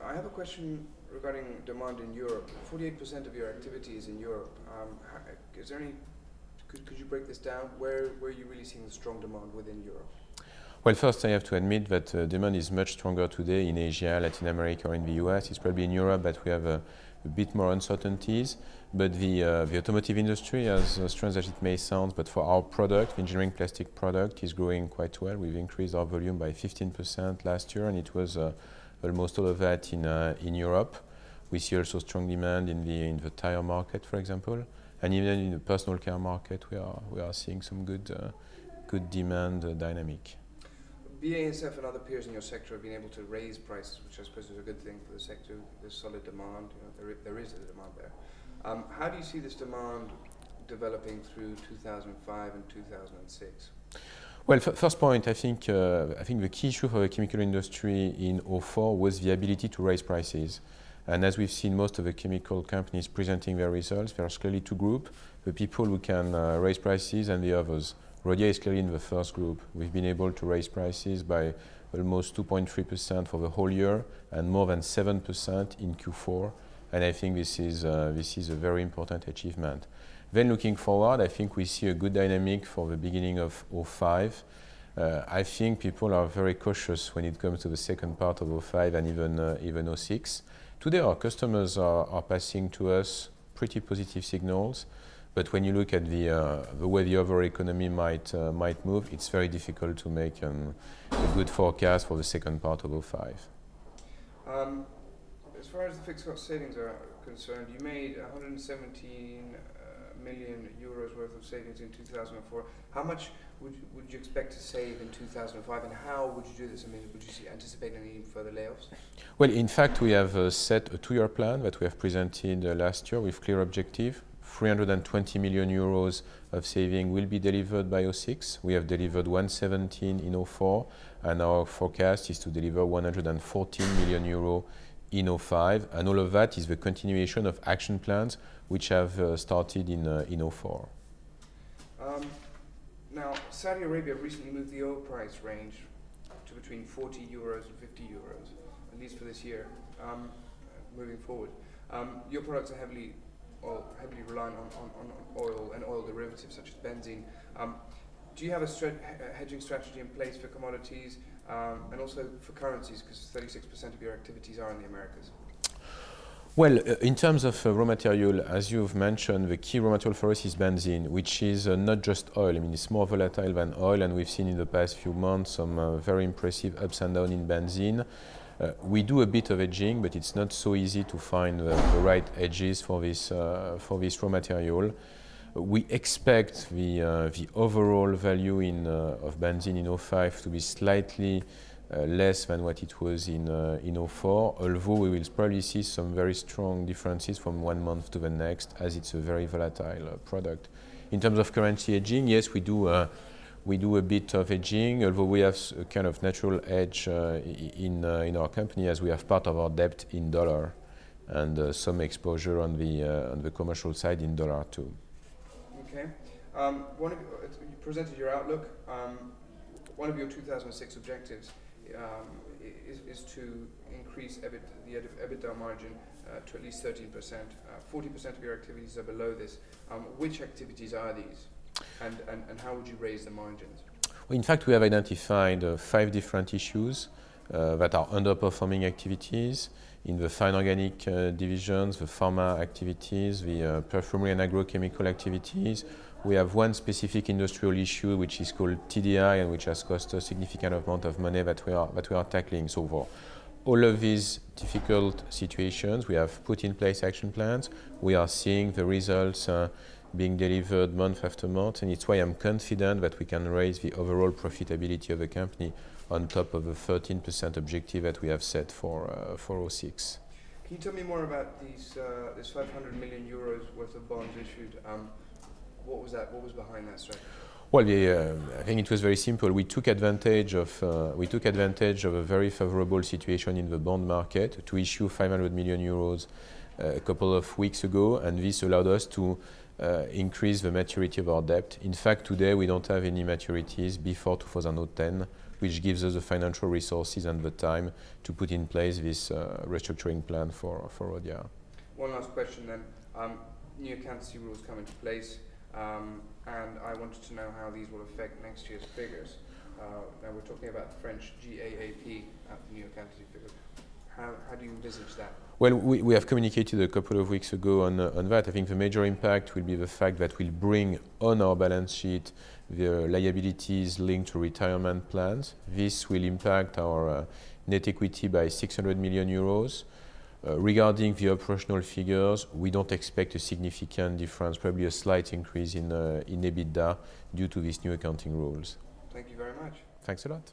I have a question regarding demand in Europe. 48% of your activity is in Europe. Is there any? Could you break this down? Where are you really seeing the strong demand within Europe? Well, first I have to admit that demand is much stronger today in Asia, Latin America, or in the US. It's probably in Europe that we have a bit more uncertainties. But the automotive industry, as strange as it may sound, but for our product, the engineering plastic product, is growing quite well. We've increased our volume by 15% last year, and it was almost all of that in Europe. We see also strong demand in the tire market, for example, and even in the personal care market, we are seeing some good demand dynamic. BASF and other peers in your sector have been able to raise prices, which I suppose is a good thing for the sector. There's solid demand. There is a demand there. How do you see this demand developing through 2005 and 2006? Well, first point, I think the key issue for the chemical industry in 2004 was the ability to raise prices. And as we've seen most of the chemical companies presenting their results, there are clearly two groups: the people who can raise prices and the others. Rhodia is clearly in the first group. We've been able to raise prices by almost 2.3% for the whole year and more than 7% in Q4. And I think this is a very important achievement. Then looking forward, I think we see a good dynamic for the beginning of 2005. I think people are very cautious when it comes to the second part of 2005 and even 2006. Today our customers are passing to us pretty positive signals. But when you look at the way the overall economy might move, it's very difficult to make a good forecast for the second part of 2005. As far as the fixed cost savings are concerned, you made 117 million euros worth of savings in 2004. How much would you expect to save in 2005, and how would you do this? I mean, would you anticipate any further layoffs? Well, in fact, we have set a 2-year plan that we have presented last year with clear objective. 320 million euros of saving will be delivered by 2006. We have delivered 117 in 2004, and our forecast is to deliver 114 million euro in 2005, and all of that is the continuation of action plans which have started in 2004. Now, Saudi Arabia recently moved the oil price range to between 40 euros and 50 euros, at least for this year, moving forward. Your products are heavily reliant on oil and oil derivatives such as benzene. Do you have a hedging strategy in place for commodities and also for currencies, because 36% of your activities are in the Americas? Well, in terms of raw material, as you've mentioned, the key raw material for us is benzene, which is not just oil. I mean, it's more volatile than oil, and we've seen in the past few months some very impressive ups and downs in benzene. We do a bit of hedging, but it's not so easy to find the right hedges for this raw material. We expect the overall value of benzene in 2005 to be slightly less than what it was in 2004, although we will probably see some very strong differences from one month to the next, as it's a very volatile product. In terms of currency hedging, yes, we do a bit of hedging, although we have a kind of natural hedge in our company, as we have part of our debt in dollar and some exposure on the commercial side in dollar too. Okay. You presented your outlook. One of your 2006 objectives is to increase the EBITDA margin to at least 13%. 40% of your activities are below this. Which activities are these, and how would you raise the margins? Well, in fact, we have identified 5 different issues that are underperforming activities in the fine organic divisions, the pharma activities, the perfumery and agrochemical activities. We have one specific industrial issue which is called TDI, and which has cost a significant amount of money that we are tackling. So for all of these difficult situations, we have put in place action plans. We are seeing the results being delivered month after month, and it's why I'm confident that we can raise the overall profitability of the company on top of the 13% objective that we have set for 2006. Can you tell me more about this 500 million euros worth of bonds issued? What was that? What was behind that strategy? Well, I think it was very simple. We took advantage of a very favorable situation in the bond market to issue 500 million euros a couple of weeks ago, and this allowed us to increase the maturity of our debt. In fact, today we don't have any maturities before 2010 which gives us the financial resources and the time to put in place this restructuring plan for Rhodia. One last question then. New accountancy rules come into place, and I wanted to know how these will affect next year's figures. Now we're talking about the French GAAP, the new accountancy figures. How do you envisage that? Well, we have communicated a couple of weeks ago on that. I think the major impact will be the fact that we'll bring on our balance sheet the liabilities linked to retirement plans. This will impact our net equity by 600 million euros. Regarding the operational figures, we don't expect a significant difference, probably a slight increase in EBITDA due to these new accounting rules. Thank you very much. Thanks a lot.